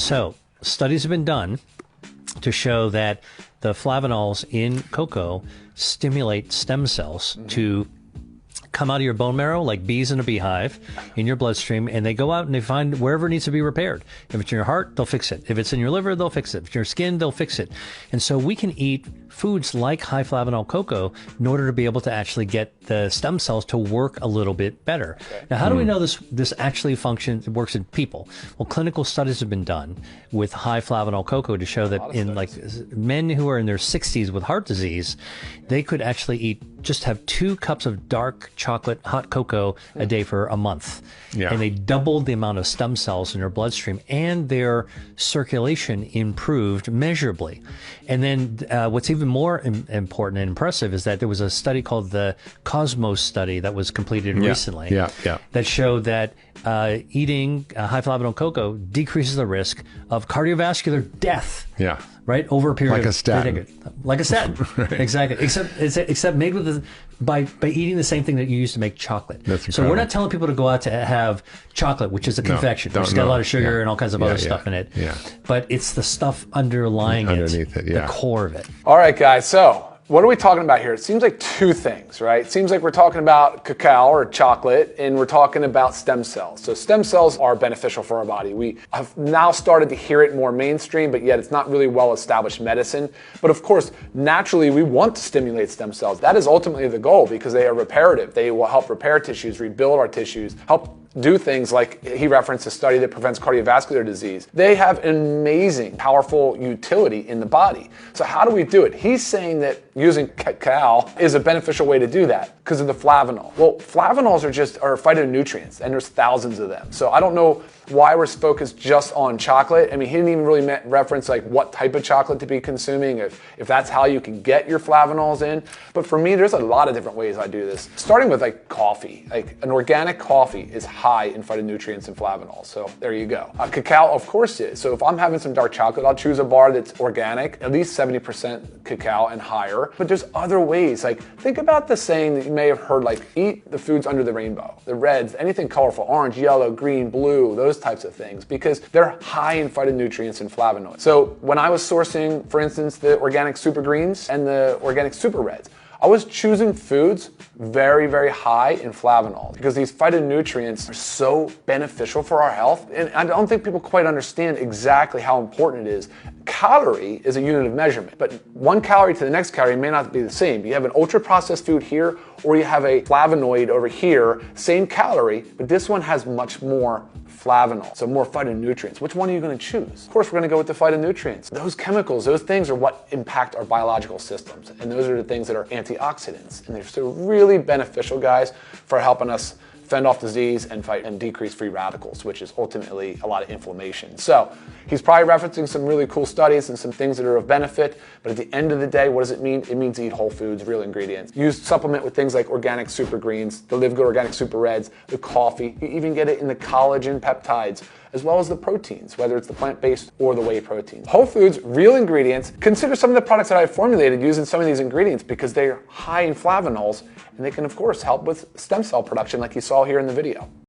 So studies have been done to show that the flavonols in cocoa stimulate stem cells to come out of your bone marrow like bees in a beehive in your bloodstream, and they go out and they find wherever it needs to be repaired. If it's in your heart, they'll fix it. If it's in your liver, they'll fix it. If it's in your skin, they'll fix it. And so we can eat foods like high flavanol cocoa in order to be able to actually get the stem cells to work a little bit better. Okay. Now, how do we know this actually functions, works in people? Well, clinical studies have been done with high flavanol cocoa to show that in like men who are in their 60s with heart disease, they could actually just have 2 cups of dark chocolate hot cocoa a day for a month. Yeah. And they doubled the amount of stem cells in their bloodstream, and their circulation improved measurably. And then what's even more important and impressive is that there was a study called the Cosmos study that was completed recently that showed that eating high flavanol cocoa decreases the risk of cardiovascular death. Yeah. Right, over a period like a statin. Like a statin, right. Exactly. Except made with by eating the same thing that you use to make chocolate. So we're not telling people to go out to have chocolate, which is a confection, which has got a lot of sugar and all kinds of other stuff in it. Yeah. But it's the stuff underneath it, the core of it. All right, guys. So what are we talking about here? It seems like 2 things, right? It seems like we're talking about cacao or chocolate, and we're talking about stem cells. So stem cells are beneficial for our body. We have now started to hear it more mainstream, but yet it's not really well-established medicine. But of course, naturally, we want to stimulate stem cells. That is ultimately the goal because they are reparative. They will help repair tissues, rebuild our tissues, help do things like he referenced a study that prevents cardiovascular disease. They have an amazing, powerful utility in the body. So how do we do it? He's saying that using cacao is a beneficial way to do that because of the flavanol. Well, flavanols are phytonutrients, and there's thousands of them. So I don't know why we're focused just on chocolate. I mean, he didn't even really reference like what type of chocolate to be consuming, if that's how you can get your flavanols in. But for me, there's a lot of different ways I do this. Starting with like coffee. Like an organic coffee is high in phytonutrients and flavanols. So there you go. Cacao, of course, is. So if I'm having some dark chocolate, I'll choose a bar that's organic, at least 70% cacao and higher. But there's other ways. Like think about the saying that you may have heard, like eat the foods under the rainbow, the reds, anything colorful, orange, yellow, green, blue, those types of things, because they're high in phytonutrients and flavonoids. So when I was sourcing, for instance, the organic super greens and the organic super reds, I was choosing foods very, very high in flavonols because these phytonutrients are so beneficial for our health. And I don't think people quite understand exactly how important it is. Calorie is a unit of measurement, but 1 calorie to the next calorie may not be the same. You have an ultra-processed food here, or you have a flavonoid over here, same calorie, but this one has much more flavanol, so more phytonutrients. Which one are you going to choose? Of course, we're going to go with the phytonutrients. Those chemicals, those things are what impact our biological systems, and those are the things that are antioxidants, and they're so really beneficial, guys, for helping us fend off disease and fight and decrease free radicals, which is ultimately a lot of inflammation. So he's probably referencing some really cool studies and some things that are of benefit, but at the end of the day, what does it mean? It means eat whole foods, real ingredients. Use supplement with things like organic super greens, the LiveGood organic super reds, the coffee. You even get it in the collagen peptides, as well as the proteins, whether it's the plant-based or the whey proteins. Whole foods, real ingredients. Consider some of the products that I've formulated using some of these ingredients because they're high in flavanols, and they can, of course, help with stem cell production like you saw here in the video.